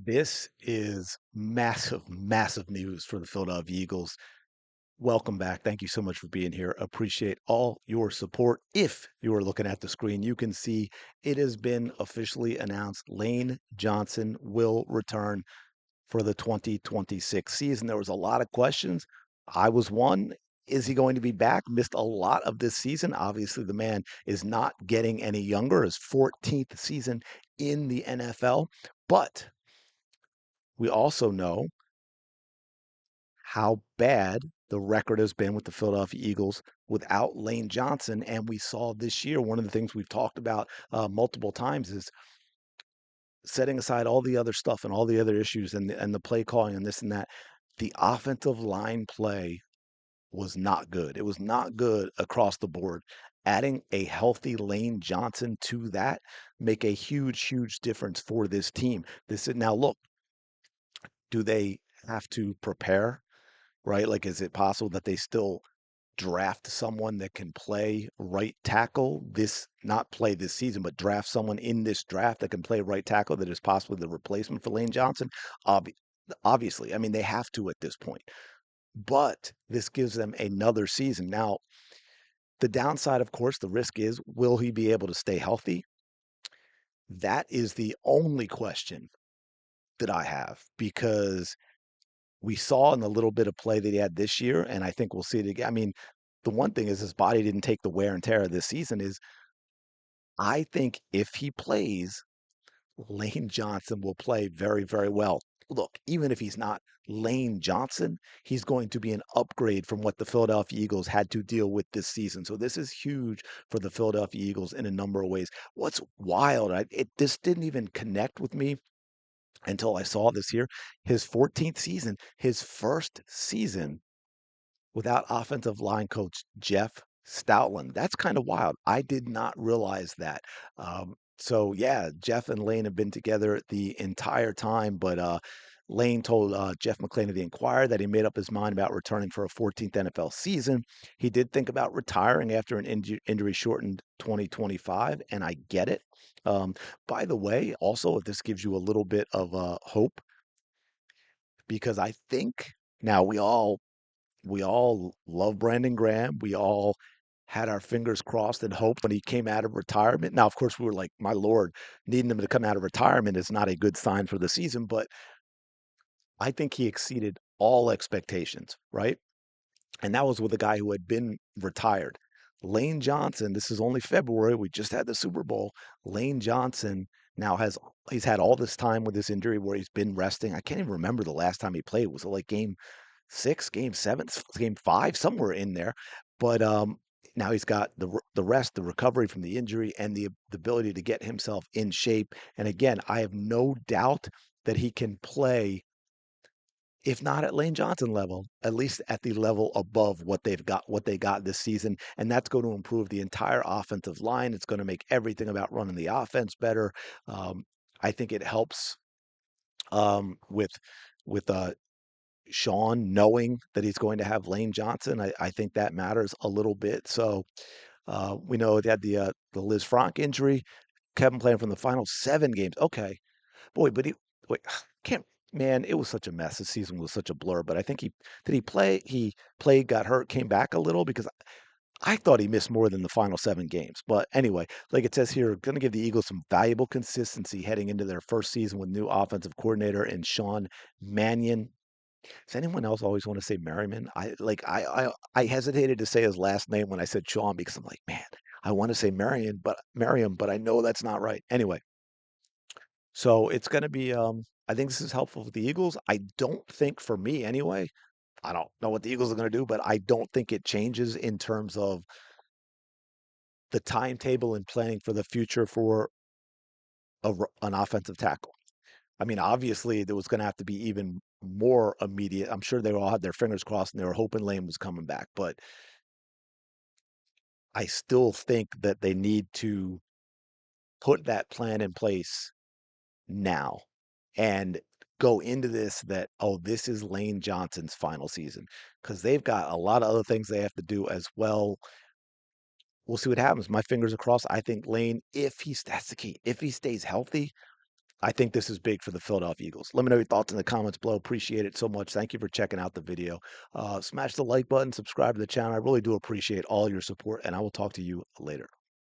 This is massive, massive news for the Philadelphia Eagles. Welcome back. Thank you so much for being here. Appreciate all your support. If you are looking at the screen, you can see it has been officially announced Lane Johnson will return for the 2026 season. There was a lot of questions. I was one. Is he going to be back? Missed a lot of this season. Obviously, the man is not getting any younger. His 14th season in the NFL. But we also know how bad the record has been with the Philadelphia Eagles without Lane Johnson. And we saw this year, one of the things we've talked about multiple times is setting aside all the other stuff and all the other issues and the play calling and this and that. The offensive line play was not good. It was not good across the board. Adding a healthy Lane Johnson to that make a huge, huge difference for this team. This is now look, do they have to prepare, right? Like, is it possible that they still draft someone that can play right tackle not play this season, but draft someone in this draft that can play right tackle that is possibly the replacement for Lane Johnson? Obvi- Obviously, I mean, they have to at this point, but this gives them another season. Now, the downside, of course, the risk is, will he be able to stay healthy? That is the only question that I have because we saw in the little bit of play that he had this year, and I think we'll see it again. I mean, the one thing is his body didn't take the wear and tear of this season is I think if he plays, Lane Johnson will play very, very well. Look, even if he's not Lane Johnson, he's going to be an upgrade from what the Philadelphia Eagles had to deal with this season. So this is huge for the Philadelphia Eagles in a number of ways. What's wild, this didn't even connect with me until I saw this here. His 14th season, his first season without offensive line coach Jeff Stoutland. That's kind of wild. I did not realize that. So yeah, Jeff and Lane have been together the entire time, but Lane told Jeff McClain of the Inquirer that he made up his mind about returning for a 14th NFL season. He did think about retiring after an injury-shortened 2025, and I get it. Um, by the way, also, if this gives you a little bit of hope, because I think now we all love Brandon Graham. We all had our fingers crossed and hoped when he came out of retirement. Now, of course, we were like, my Lord, needing him to come out of retirement is not a good sign for the season, but I think he exceeded all expectations, right? And that was with a guy who had been retired. Lane Johnson, this is only February. We just had the Super Bowl. Lane Johnson now he's had all this time with this injury where he's been resting. I can't even remember the last time he played. Was it like game 6, game 7, game 5, somewhere in there? But now he's got the rest, the recovery from the injury, and the ability to get himself in shape. And again, I have no doubt that he can play, if not at Lane Johnson level, at least at the level above what they got this season. And that's going to improve the entire offensive line. It's going to make everything about running the offense better. Um, I think it helps with Sean knowing that he's going to have Lane Johnson. I think that matters a little bit. So we know they had the Liz Frank injury. Kevin playing from the final 7 games. Okay, boy, but he wait, can't man, it was such a mess. This season was such a blur. But I think he did he play? He played, got hurt, came back a little because I thought he missed more than the final 7 games. But anyway, like it says here, going to give the Eagles some valuable consistency heading into their first season with new offensive coordinator and Sean Mannion. Does anyone else always want to say Merriman? I hesitated to say his last name when I said Sean because I'm like, man, I want to say Merriam, but I know that's not right. Anyway, so it's going to be. I think this is helpful for the Eagles. I don't think, for me anyway, I don't know what the Eagles are going to do, but I don't think it changes in terms of the timetable and planning for the future for an offensive tackle. I mean, obviously, there was going to have to be even more immediate. I'm sure they all had their fingers crossed and they were hoping Lane was coming back, but I still think that they need to put that plan in place now and go into this that, oh, this is Lane Johnson's final season because they've got a lot of other things they have to do as well. We'll see what happens. My fingers are crossed. I think Lane, if he's that's the key, if he stays healthy, I think this is big for the Philadelphia Eagles. Let me know your thoughts in the comments below. Appreciate it so much. Thank you for checking out the video. Smash the like button, subscribe to the channel. I really do appreciate all your support, and I will talk to you later.